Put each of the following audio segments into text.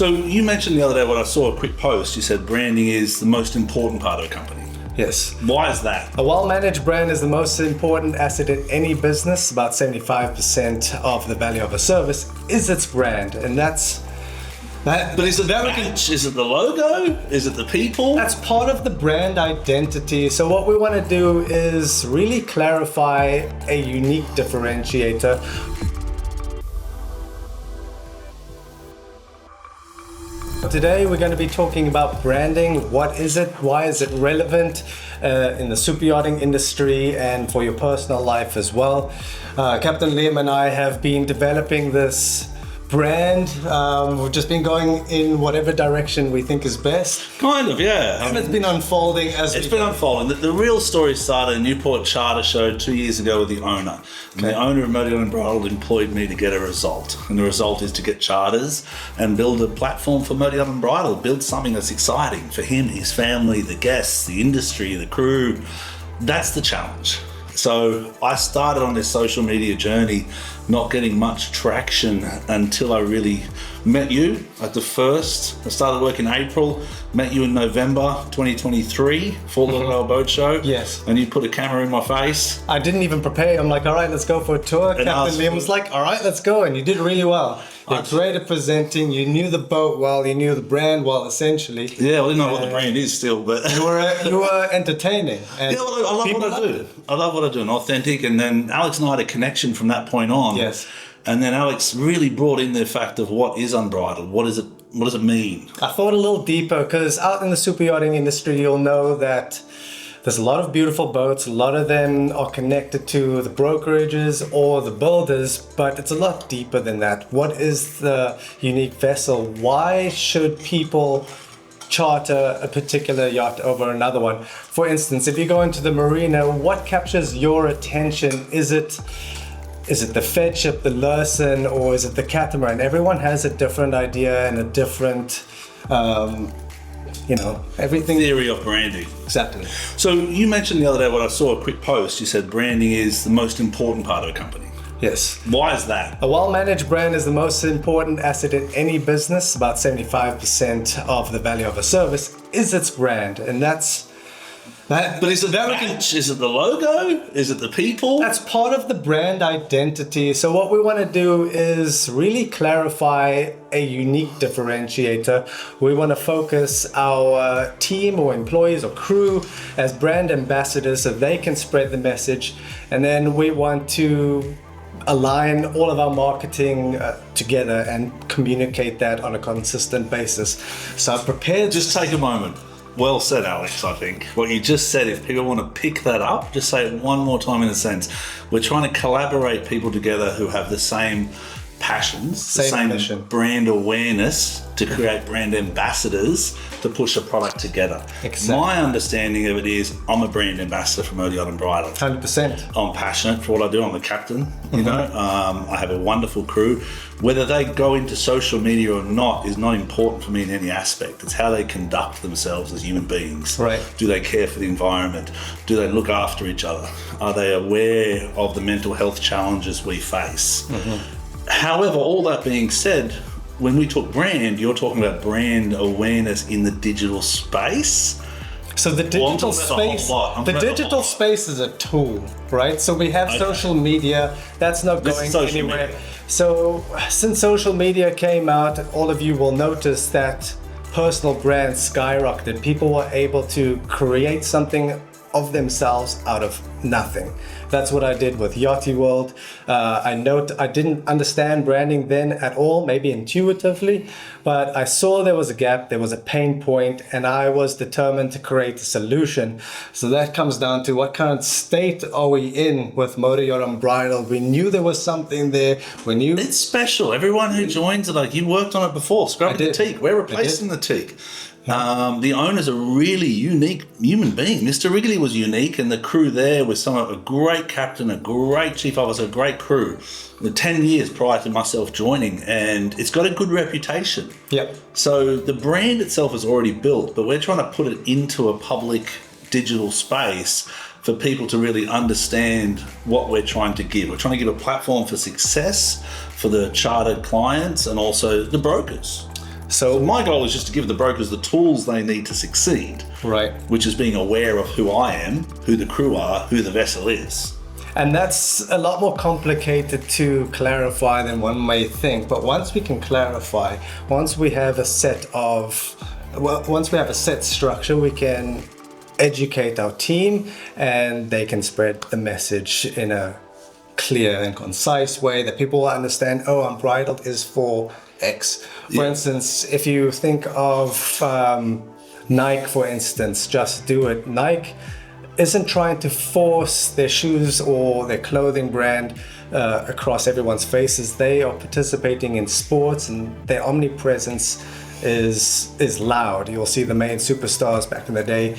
So you mentioned the other day when I saw a quick post, you said branding is the most important part of a company. Yes. Why is that? A well-managed brand is the most important asset in any business. About 75% of the value of a service is its brand, and that's that. But is it the badge? Is it the logo? Is it the people? That's part of the brand identity. So what we want to do is really clarify a unique differentiator. Today we're going to be talking about branding. What is it? Why is it relevant in the super yachting industry and for your personal life as well? Captain Liam and I have been developing this brand. We've just been going in whatever direction we think is best. Kind of, yeah. And it's been unfolding as it's been unfolding. The real story started in Newport Charter Show 2 years ago with the owner. And the owner of Motor Yacht Unbridled employed me to get a result. And the result is to get charters and build a platform for Motor Yacht Unbridled, build something that's exciting for him, his family, the guests, the industry, the crew. That's the challenge. So I started on this social media journey, not getting much traction until I really met you at the first. I started work in April, met you in November 2023, Fort Lauderdale Boat Show. Yes. And you put a camera in my face. I didn't even prepare. I'm like, all right, let's go for a tour. And Captain Liam was like, all right, let's go. And you did really well. You're great at presenting. You knew the boat well. You knew the brand well, essentially. Yeah, I didn't know what the brand is still, but you were entertaining. And yeah, well, I love what I do. I love what I do, and authentic. And then Alex and I had a connection from that point on. Yes. And then Alex really brought in the fact of what is unbridled. What is it? What does it mean? I thought a little deeper because out in the super yachting industry, you'll know that there's a lot of beautiful boats. A lot of them are connected to the brokerages or the builders, but it's a lot deeper than that. What is the unique vessel? Why should people charter a particular yacht over another one? For instance, if you go into the marina, what captures your attention? Is it the Fed ship, the Lursen, or is it the catamaran? Everyone has a different idea and a different, everything. Theory of branding. Exactly. So you mentioned the other day when I saw a quick post, you said branding is the most important part of a company. Yes. Why is that? A well-managed brand is the most important asset in any business. About 75% of the value of a service is its brand, and that's that. But is it the badge? Is it the logo? Is it the people? That's part of the brand identity. So what we want to do is really clarify a unique differentiator. We want to focus our team or employees or crew as brand ambassadors so they can spread the message. And then we want to align all of our marketing together and communicate that on a consistent basis. So I've prepared. Just take a moment. Well said, Alex, I think. What you just said, if people want to pick that up, just say it one more time in a sense. We're trying to collaborate people together who have the same passions, the same mission, brand awareness to create brand ambassadors to push a product together. Exactly. My understanding of it is I'm a brand ambassador for Motor Yacht Unbridled. 100%. I'm passionate for what I do. I'm the captain, you know. I have a wonderful crew. Whether they go into social media or not is not important for me in any aspect. It's how they conduct themselves as human beings. Right. Do they care for the environment? Do they look after each other? Are they aware of the mental health challenges we face? However, all that being said, when we talk brand, you're talking about brand awareness in the digital space. So the digital space is a tool, right? So we have social media, that's not going anywhere. Media. So since social media came out, all of you will notice that personal brands skyrocketed. People were able to create something of themselves out of nothing. That's what I did with YachtieWorld. I didn't understand branding then at all, maybe intuitively, but I saw there was a gap, there was a pain point, and I was determined to create a solution. So that comes down to what kind of state are we in with Motor Yacht Unbridled. We knew there was something there. We knew it's special. Everyone who joins it, like you worked on it before, scrub the teak. We're replacing the teak. The owner's a really unique human being. Mr. Wrigley was unique, and the crew there was a great captain, a great chief officer, a great crew. 10 years prior to myself joining, and it's got a good reputation. Yep. So the brand itself is already built, but we're trying to put it into a public digital space for people to really understand what we're trying to give. We're trying to give a platform for success for the chartered clients and also the brokers. So my goal is just to give the brokers the tools they need to succeed. Right. Which is being aware of who I am, who the crew are, who the vessel is. And that's a lot more complicated to clarify than one may think. But once we can clarify, once we have a set structure, we can educate our team and they can spread the message in a clear and concise way that people will understand, oh, Unbridled is for X. For instance, if you think of Nike, for instance, Just Do It. Nike isn't trying to force their shoes or their clothing brand across everyone's faces. They are participating in sports, and their omnipresence is loud. You'll see the main superstars back in the day,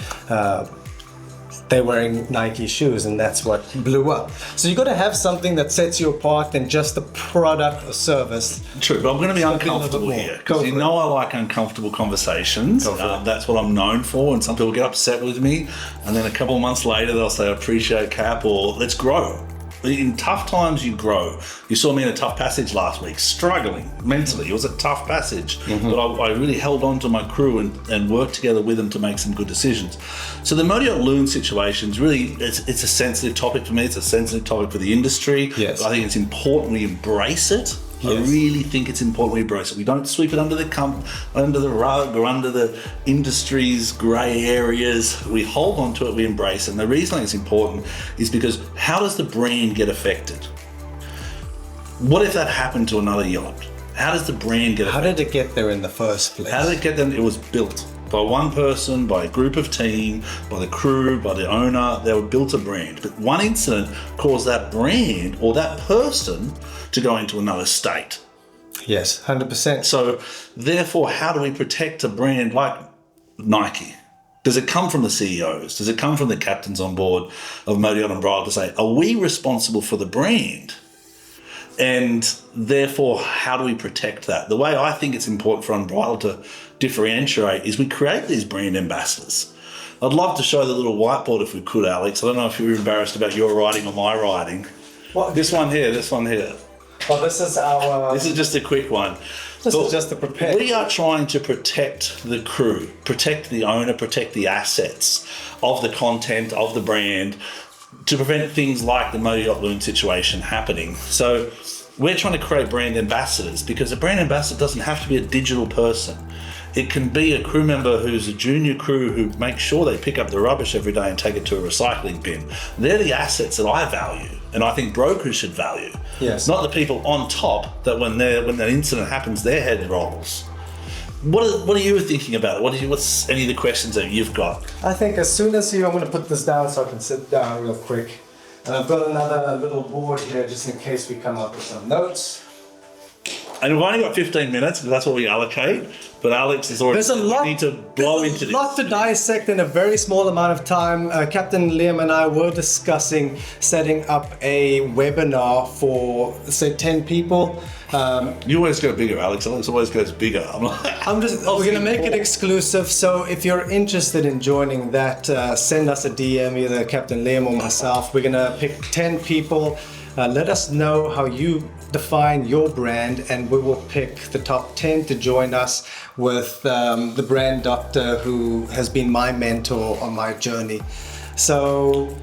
they're wearing Nike shoes, and that's what blew up. So you got to have something that sets you apart than just the product or service. True, but I'm going to be uncomfortable here, because you know I like uncomfortable conversations. That's what I'm known for, and some people get upset with me, and then a couple of months later they'll say, I appreciate Cap, or let's grow. In tough times, you grow. You saw me in a tough passage last week, struggling mentally. It was a tough passage, but I really held on to my crew and worked together with them to make some good decisions. So the Motor Yacht LOON situation is really, it's a sensitive topic for me. It's a sensitive topic for the industry. Yes. I think it's important we embrace it. Yes. I really think it's important we embrace it. We don't sweep it under the rug or under the industry's grey areas. We hold on to it, we embrace it. And the reason I think it's important is because how does the brand get affected? What if that happened to another yacht? How does the brand get affected? How did it get there in the first place? How did it get there? It was built by one person, by a group of team, by the crew, by the owner. They were built a brand. But one incident caused that brand or that person to go into another state. Yes, 100%. So therefore, how do we protect a brand like Nike? Does it come from the CEOs? Does it come from the captains on board of Motor Yacht Unbridled to say, are we responsible for the brand? And therefore, how do we protect that? The way I think it's important for Unbridled to differentiate is we create these brand ambassadors. I'd love to show the little whiteboard if we could, Alex. I don't know if you're embarrassed about your writing or my writing. What? This one here. Well, this is our... This is just a quick one. This is just to prepare. We are trying to protect the crew, protect the owner, protect the assets of the content, of the brand, to prevent things like the Motor Yacht LOON situation happening. So we're trying to create brand ambassadors, because a brand ambassador doesn't have to be a digital person. It can be a crew member who's a junior crew who makes sure they pick up the rubbish every day and take it to a recycling bin. They're the assets that I value, and I think brokers should value. Yes. Not the people on top that when that incident happens, their head rolls. What are you thinking about it? What's any of the questions that you've got? I think as soon as I'm going to put this down so I can sit down real quick. And I've got another little board here just in case we come up with some notes. And we've only got 15 minutes, because that's what we allocate. But Alex is already... There's a lot, we need to blow into this. There's a lot to dissect in a very small amount of time. Captain Liam and I were discussing setting up a webinar for, say, 10 people. You always go bigger, Alex. Alex always goes bigger. We're going to make it exclusive. So if you're interested in joining that, send us a DM, either Captain Liam or myself. We're going to pick 10 people. Let us know how you define your brand, and we will pick the top 10 to join us with the brand doctor who has been my mentor on my journey. So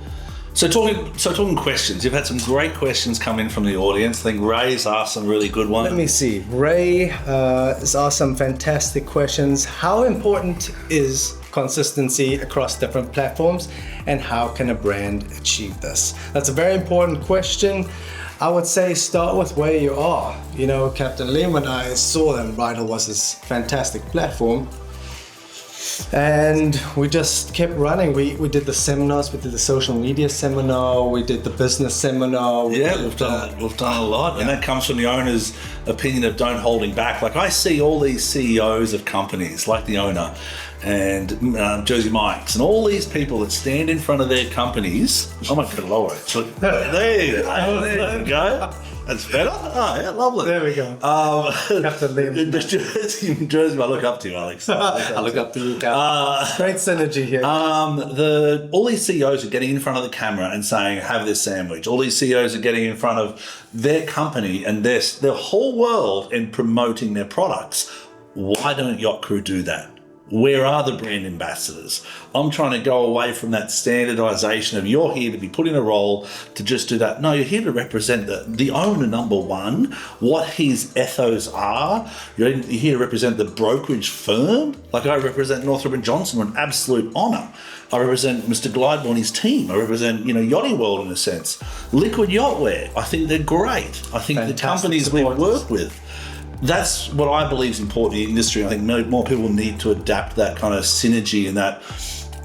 talking questions, you've had some great questions come in from the audience. I think Ray's asked some really good ones. Let me see. Ray has asked some fantastic questions. How important is consistency across different platforms, and how can a brand achieve this? That's a very important question. I would say start with where you are. You know, Captain Liam and I saw that Unbridled was this fantastic platform, and we just kept running. We did the seminars, we did the social media seminar, we did the business seminar. We've done a lot, yeah. And that comes from the owner's opinion of don't holding back. Like, I see all these CEOs of companies, like the owner, and Jersey Mike's, and all these people that stand in front of their companies. I might put it lower. There you go. That's better. Oh, yeah, lovely. There we go. Jersey, I look up to you, Alex. I look up to you. Great synergy here. All these CEOs are getting in front of the camera and saying, "Have this sandwich." All these CEOs are getting in front of their company and their whole world and promoting their products. Why don't yacht crew do that? Where are the brand ambassadors? I'm trying to go away from that standardization of you're here to be put in a role to just do that. No, you're here to represent the owner, number one, what his ethos are. You're here to represent the brokerage firm. Like I represent Northrop & Johnson with absolute honor. I represent Mr. Glidewell and his team. I represent, YachtieWorld in a sense. Liquid Yachtwear, I think they're great. I think the companies we work with, that's what I believe is important in the industry. I think more people need to adapt that kind of synergy and that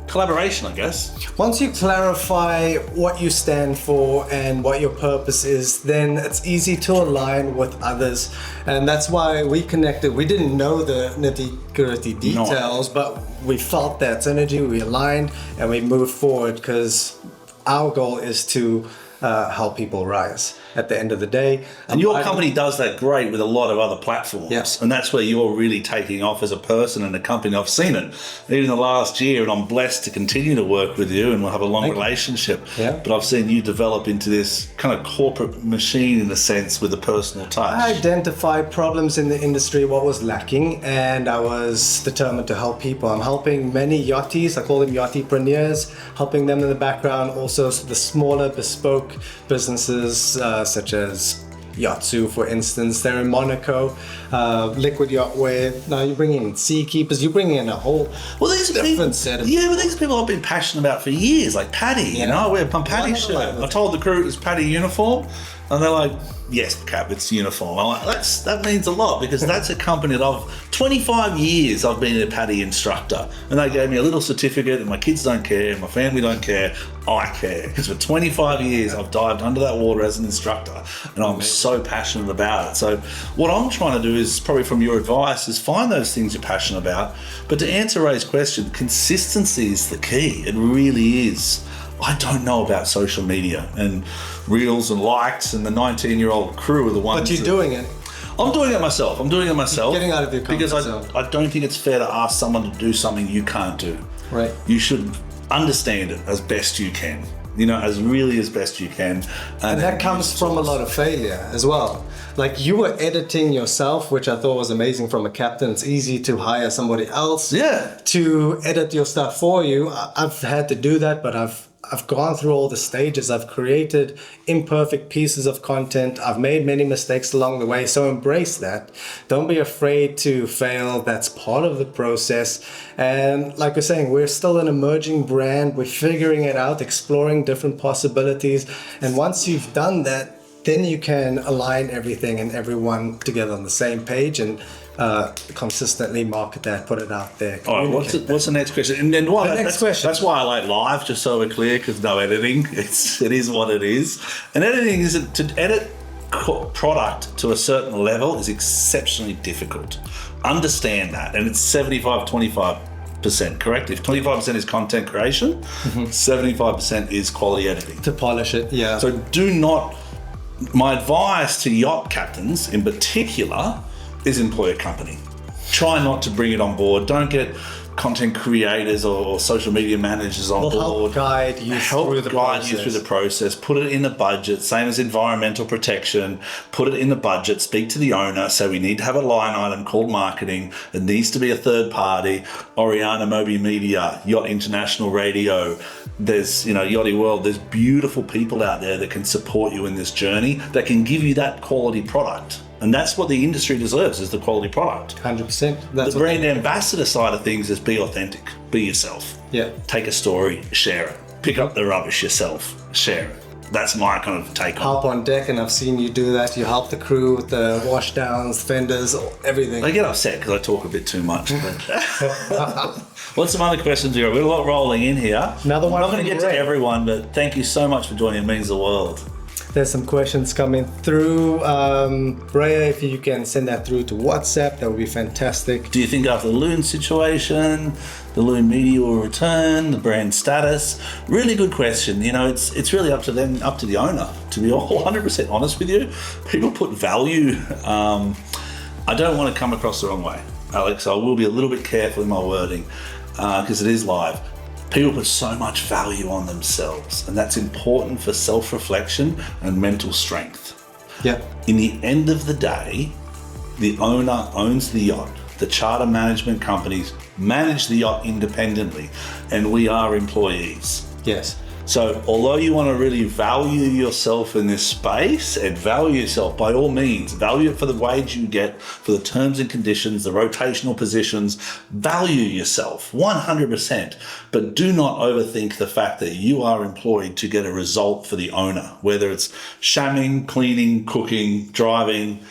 collaboration, I guess. Once you clarify what you stand for and what your purpose is, then it's easy to align with others. And that's why we connected. We didn't know the nitty-gritty details, but we felt that synergy, we aligned, and we moved forward because our goal is to help people rise at the end of the day. And your company does that great with a lot of other platforms. Yes. And that's where you're really taking off as a person and a company. I've seen it even the last year, and I'm blessed to continue to work with you and we'll have a long relationship. Yeah. But I've seen you develop into this kind of corporate machine in a sense with a personal touch. I identified problems in the industry, what was lacking, and I was determined to help people. I'm helping many yachties, I call them yachtipreneurs, helping them in the background, also the smaller bespoke businesses such as Yatsu, for instance. They're in Monaco, Liquid Yachtwear. Now you bring in Seakeepers, you bring in a whole different set of... Yeah, but these people I've been passionate about for years, like Paddy, I wear a Paddy shirt. I told the crew it's Paddy uniform, and they're like, yes, Cap, it's uniform. I'm like, that means a lot, because that's a company that 25 years I've been a Paddy instructor, and they gave me a little certificate, and my kids don't care, my family don't care, I care, because for 25 years I've dived under that water as an instructor, and I'm so passionate about it. So what I'm trying to do is, probably from your advice, is find those things you're passionate about. But to answer Ray's question, consistency is the key. It really is. I don't know about social media and reels and likes, and the 19-year-old crew are the ones. But you're doing it. I'm doing it myself. Getting out of your comfort zone. Because I don't think it's fair to ask someone to do something you can't do. Right. You should understand it as best you can. As best you can. And that comes from a lot of failure as well. Like, you were editing yourself, which I thought was amazing from a captain. It's easy to hire somebody else to edit your stuff for you. I've had to do that, but I've gone through all the stages. I've created imperfect pieces of content. I've made many mistakes along the way. So embrace that. Don't be afraid to fail. That's part of the process. And like we're saying, we're still an emerging brand. We're figuring it out, exploring different possibilities. And once you've done that, then you can align everything and everyone together on the same page and consistently market that, put it out there. All right, what's the next question? And then that's why I like live, just so we're clear, because no editing. It is what it is. And editing is to edit product to a certain level is exceptionally difficult. Understand that, and it's 75-25%, correct? If 25% is content creation, 75% is quality editing. To polish it, yeah. So do not. My advice to yacht captains in particular is employ a company. Try not to bring it on board. Don't get content creators or social media managers on board. Help guide you through the process. Put it in the budget, same as environmental protection. Put it in the budget, speak to the owner. So we need to have a line item called marketing. It needs to be a third party. Oriana Moby Media, Yacht International Radio. There's, YachtieWorld. There's beautiful people out there that can support you in this journey, that can give you that quality product. And that's what the industry deserves, is the quality product. 100%. The brand ambassador side of things is be authentic, be yourself. Yeah. Take a story, share it. Pick up the rubbish yourself, share it. That's my kind of take on it. Hop on deck, and I've seen you do that. You help the crew with the washdowns, fenders, everything. They get upset because I talk a bit too much. What's some other questions we got? We've got a lot rolling in here. Another one. I'm not going to get to everyone, but thank you so much for joining. It means the world. There's some questions coming through. Raya, if you can send that through to WhatsApp, that would be fantastic. Do you think after the Loon situation, the Loon media will return, the brand status? Really good question. It's really up to them, up to the owner, to be all 100% honest with you. People put value. I don't want to come across the wrong way, Alex. I will be a little bit careful in my wording because it is live. People put so much value on themselves, and that's important for self-reflection and mental strength. Yeah. In the end of the day, the owner owns the yacht. The charter management companies manage the yacht independently, and we are employees. Yes. So although you want to really value yourself in this space, and value yourself by all means, value it for the wage you get, for the terms and conditions, the rotational positions, value yourself 100%, but do not overthink the fact that you are employed to get a result for the owner, whether it's shamming, cleaning, cooking, driving,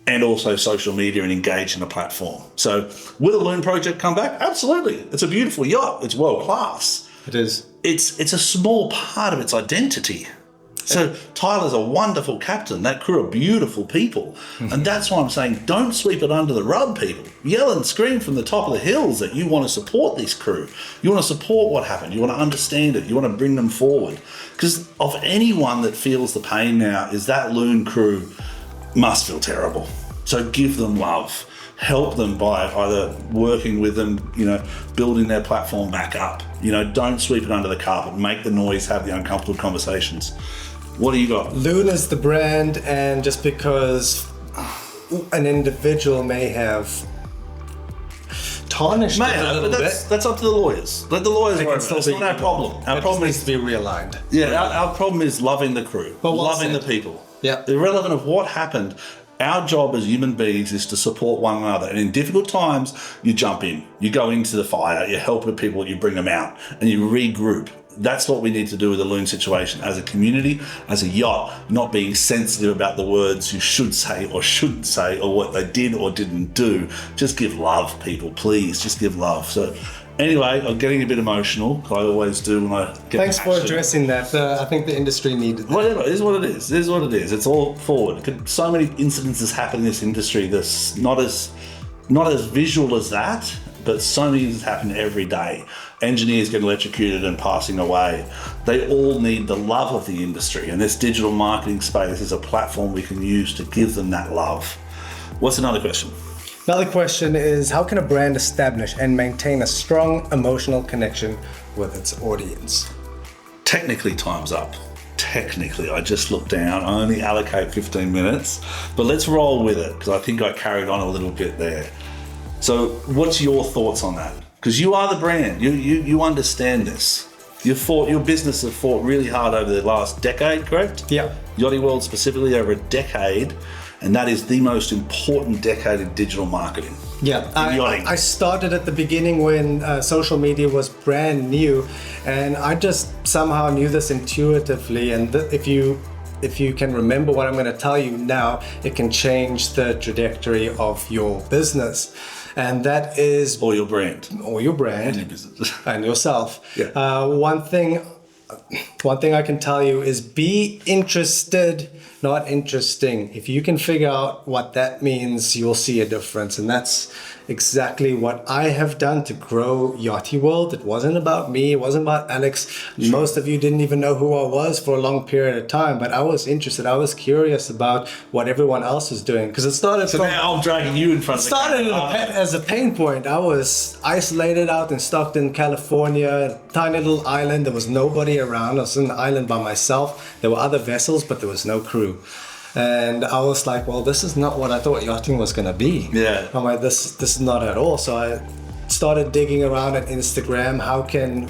and also social media and engage in a platform. So will the Loon project come back? Absolutely. It's a beautiful yacht. It's world class. It is. It's a small part of its identity. So Tyler's a wonderful captain. That crew are beautiful people. And that's why I'm saying don't sweep it under the rug, people. Yell and scream from the top of the hills that you want to support this crew. You want to support what happened. You want to understand it. You want to bring them forward. Because of anyone that feels the pain now is that Loon crew must feel terrible. So give them love. Help them by either working with them, building their platform back up. Don't sweep it under the carpet. Make the noise, have the uncomfortable conversations. What do you got? Loon is the brand, and just because an individual may have tarnished it a little bit. That's up to the lawyers. Let the lawyers work. It's not our problem. Our problem needs to be realigned. Yeah, our problem is loving the crew, loving the people. Yeah. Irrelevant of what happened. Our job as human beings is to support one another. And in difficult times, you jump in, you go into the fire, you help the people, you bring them out, and you regroup. That's what we need to do with the Loon situation as a community, as a yacht, not being sensitive about the words you should say or shouldn't say or what they did or didn't do. Just give love, people, please. Just give love. So anyway, I'm getting a bit emotional. I always do when I get Thanks passionate. for addressing that. I think the industry needed that. Whatever, it is what it is. It is what it is. It's all forward. So many incidences happen in this industry that's not as visual as that, but so many things happen every day. Engineers get electrocuted and passing away. They all need the love of the industry, and this digital marketing space is a platform we can use to give them that love. What's another question? Another question is, how can a brand establish and maintain a strong emotional connection with its audience? Technically, time's up. Technically, I just looked down. I only allocate 15 minutes, but let's roll with it because I think I carried on a little bit there. So what's your thoughts on that? Because you are the brand. You understand this. Your business have fought really hard over the last decade, correct? Yeah. YachtieWorld specifically over a decade, and that is the most important decade in digital marketing. Yeah, I started at the beginning when social media was brand new, and I just somehow knew this intuitively. And if you can remember what I'm going to tell you now, it can change the trajectory of your business. And that is... Or your brand. Or your brand. And your business. And yourself. Yeah. One thing I can tell you is be interested, not interesting. If you can figure out what that means, you'll see a difference. And that's exactly what I have done to grow YachtieWorld. It wasn't about me. It wasn't about Alex. Sure. Most of you didn't even know who I was for a long period of time, but I was interested. I was curious about what everyone else is doing because it started so now I'm dragging you in front of the camera. Started as a pain point. I was isolated out in Stockton, California, tiny little island. There was nobody around. I was in the island by myself. There were other vessels, but there was no crew. And I was like, well, this is not what I thought yachting was going to be. Yeah. I'm like, this is not at all. So I started digging around at Instagram.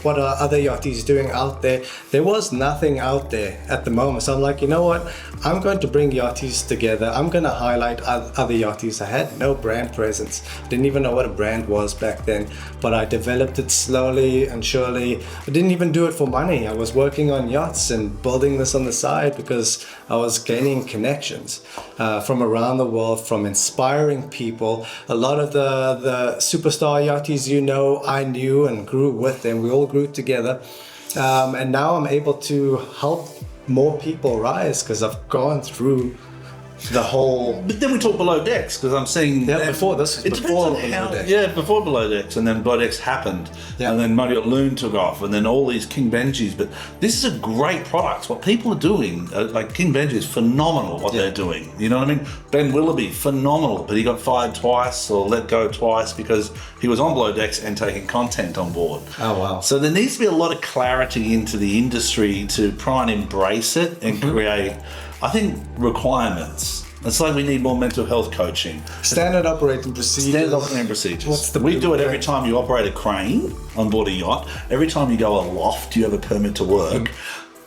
What are other yachties doing out there? There was nothing out there at the moment. So I'm like, you know what? I'm going to bring yachties together. I'm going to highlight other yachties. I had no brand presence. Didn't even know what a brand was back then, but I developed it slowly and surely. I didn't even do it for money. I was working on yachts and building this on the side because I was gaining connections from around the world, from inspiring people. A lot of the superstar yachties, I knew and grew with them. We all grew together. And now I'm able to help more people rise because I've gone through the whole... But then we talk below decks because I'm seeing... Yeah, before this. Before below decks. Yeah, before below decks, and then below decks happened. Yeah. And then Motor Yacht LOON took off, and then all these King Benjis. But this is a great product. What people are doing, like King Benji is phenomenal what they're doing. You know what I mean? Ben Willoughby, phenomenal. But he got fired twice or let go twice because he was on below decks and taking content on board. Oh, wow. So there needs to be a lot of clarity into the industry to try and embrace it and create... I think requirements It's like we need more mental health coaching. Standard operating procedures. Standard operating procedures. What's the we do it every time you operate a crane on board a yacht. Every time you go aloft, you have a permit to work.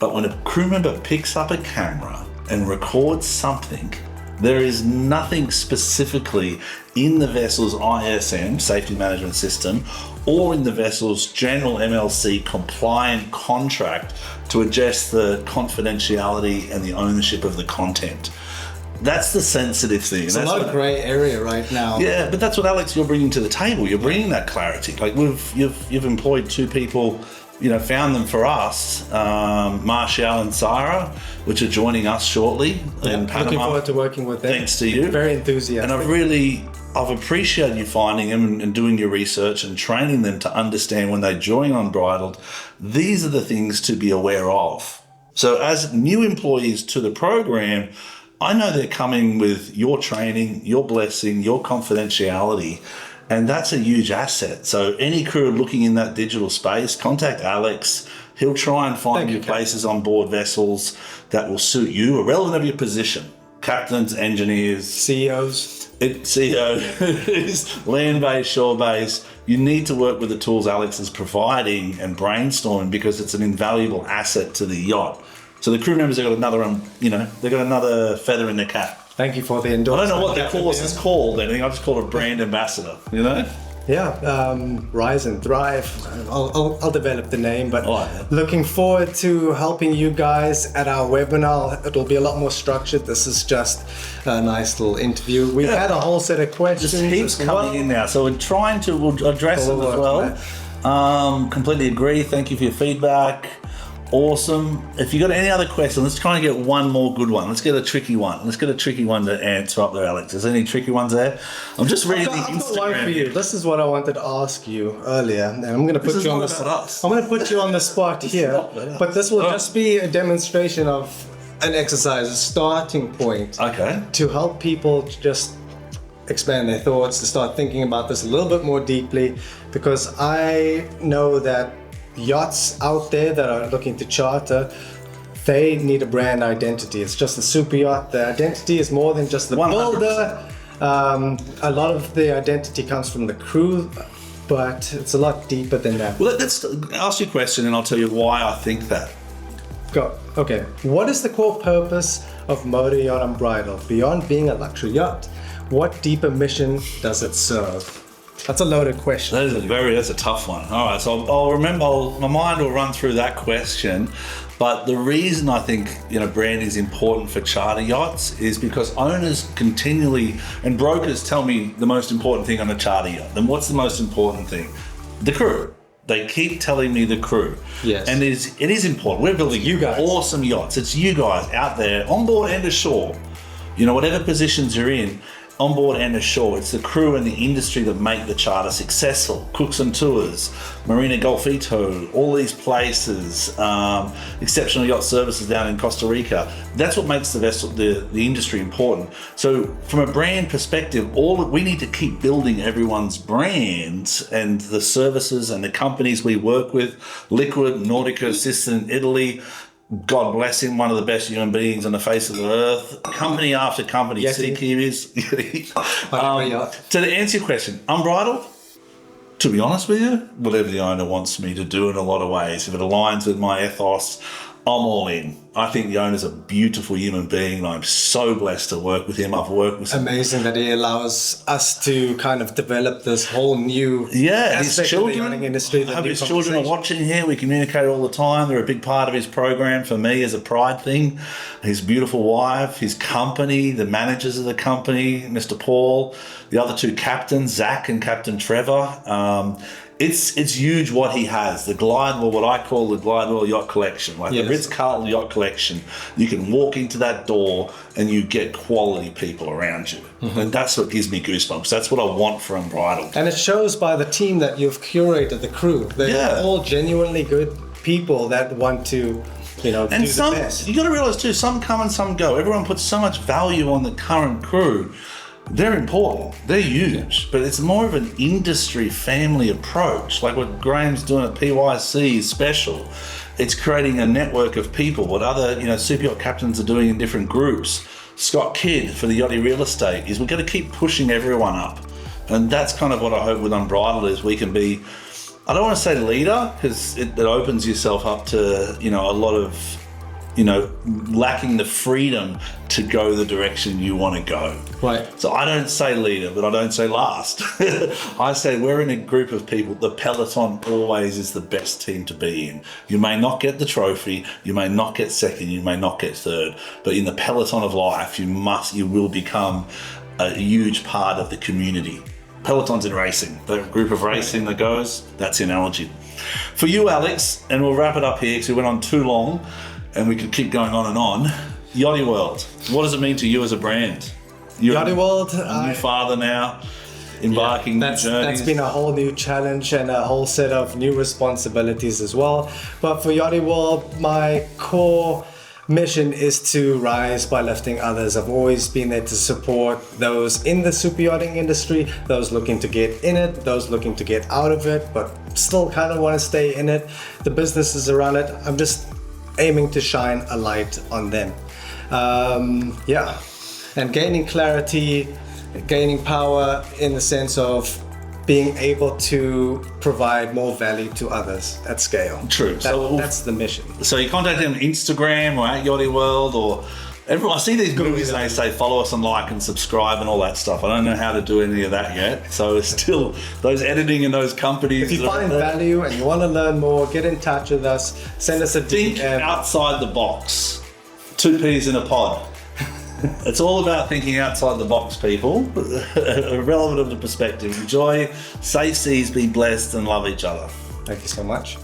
But when a crew member picks up a camera and records something, there is nothing specifically in the vessel's ISM, Safety Management System, or in the vessel's general MLC compliant contract to adjust the confidentiality and the ownership of the content. That's the sensitive thing. It's a lot of grey area right now. Yeah, but that's what, Alex, you're bringing to the table. You're bringing that clarity. Like you've employed two people, found them for us, Marshall and Sarah, which are joining us shortly in Panama. Looking forward to working with them. Thanks to you. Very enthusiastic. And I've appreciated you finding them and doing your research and training them to understand when they join Unbridled, these are the things to be aware of. So as new employees to the program, I know they're coming with your training, your blessing, your confidentiality, and that's a huge asset. So any crew looking in that digital space, contact Alex. He'll try and find you places on board vessels that will suit you, irrelevant of your position. Captains, engineers, CEOs. CEOs, land-based, shore-based. You need to work with the tools Alex is providing and brainstorming because it's an invaluable asset to the yacht. So the crew members have got another feather in their cap. Thank you for the endorsement. I don't know what the course is called. I think I just call it brand ambassador. Yeah, Rise and Thrive. I'll develop the name, but looking forward to helping you guys at our webinar. It'll be a lot more structured. This is just a nice little interview. We've had a whole set of questions. Just heaps coming in now, so we're trying to address them as well. Completely agree. Thank you for your feedback. Awesome. If you got any other questions, let's try and get one more good one. Let's get a tricky one. Let's get a tricky one to answer up there, Alex. Is there any tricky ones there? I'm just reading the Instagram. I've got one for you. This is what I wanted to ask you earlier, and I'm going to put you on the spot. I'm going to put you on the spot here, but this will just be a demonstration of an exercise, a starting point, to help people to just expand their thoughts, to start thinking about this a little bit more deeply, because I know that yachts out there that are looking to charter, they need a brand identity. It's just a super yacht. The identity is more than just the 100%. Builder. A lot of the identity comes from the crew, but it's a lot deeper than that. Well, let's ask you a question and I'll tell you why I think that. Go. Okay. What is the core purpose of Motor Yacht Unbridled? Beyond being a luxury yacht, what deeper mission does it serve? That's a loaded question. That's a tough one. All right, so I'll remember. My mind will run through that question. But the reason I think brand is important for charter yachts is because owners continually and brokers tell me the most important thing on a charter yacht. Then what's the most important thing? The crew. They keep telling me the crew. Yes. And it is important. We're building you guys. Awesome yachts. It's you guys out there on board and ashore. Whatever positions you're in, on board and ashore, it's the crew and the industry that make the charter successful. Cooks and Tours, Marina Golfito, all these places, exceptional yacht services down in Costa Rica. That's what makes the vessel, the industry important. So from a brand perspective, we need to keep building everyone's brands and the services and the companies we work with. Liquid, Nautica, Assistant, Italy. God bless him, one of the best human beings on the face of the earth. Company after company, Seakeepies. To answer your question, Unbridled, to be honest with you, whatever the owner wants me to do in a lot of ways, if it aligns with my ethos, I'm all in. I think the owner's a beautiful human being and I'm so blessed to work with him. I've worked with him. Amazing that he allows us to kind of develop this whole new his children, of the yachting industry. I hope his children are watching here. We communicate all the time. They're a big part of his program for me as a pride thing. His beautiful wife, his company, the managers of the company, Mr. Paul, the other two captains, Zach and Captain Trevor. It's huge what he has. The Glidewell, what I call the Glidewell Yacht Collection, like the Ritz-Carlton Yacht Collection. You can walk into that door and you get quality people around you. Mm-hmm. And that's what gives me goosebumps. That's what I want for Unbridled. And it shows by the team that you've curated, the crew. They're all genuinely good people that want to, do the best. You got to realize too, some come and some go. Everyone puts so much value on the current crew. They're important, they're huge, but it's more of an industry family approach. Like what Graham's doing at PYC is special. It's creating a network of people, what other super yacht captains are doing in different groups. Scott Kidd for the Yachty Real Estate is we're going to keep pushing everyone up. And that's kind of what I hope with Unbridled is we can be, I don't want to say leader, because it opens yourself up to, you know, a lot of, you know, lacking the freedom to go the direction you want to go. Right. So I don't say leader, but I don't say last. I say we're in a group of people. The peloton always is the best team to be in. You may not get the trophy, you may not get second, you may not get third, but in the peloton of life, you will become a huge part of the community. Pelotons in racing, the group of racing that goes, that's the analogy. For you, Alex, and we'll wrap it up here because we went on too long and we could keep going on and on. YachtieWorld, what does it mean to you as a brand? You're YachtieWorld, a new father now, embarking new journeys. That's been a whole new challenge and a whole set of new responsibilities as well. But for YachtieWorld, my core mission is to rise by lifting others. I've always been there to support those in the super yachting industry, those looking to get in it, those looking to get out of it, but still kind of want to stay in it. The businesses around it, I'm just aiming to shine a light on them. And gaining clarity, gaining power in the sense of being able to provide more value to others at scale. True. That's the mission. So you contact them on Instagram or at YachtieWorld or everyone. I see these movies and they say follow us and like and subscribe and all that stuff. I don't know how to do any of that yet. So it's still those editing and those companies. If you find value and you want to learn more, get in touch with us. Send us a DM. Think outside the box. 2 peas in a pod. It's all about thinking outside the box, people. Relevant of the perspective. Enjoy, safe seas, be blessed, and love each other. Thank you so much.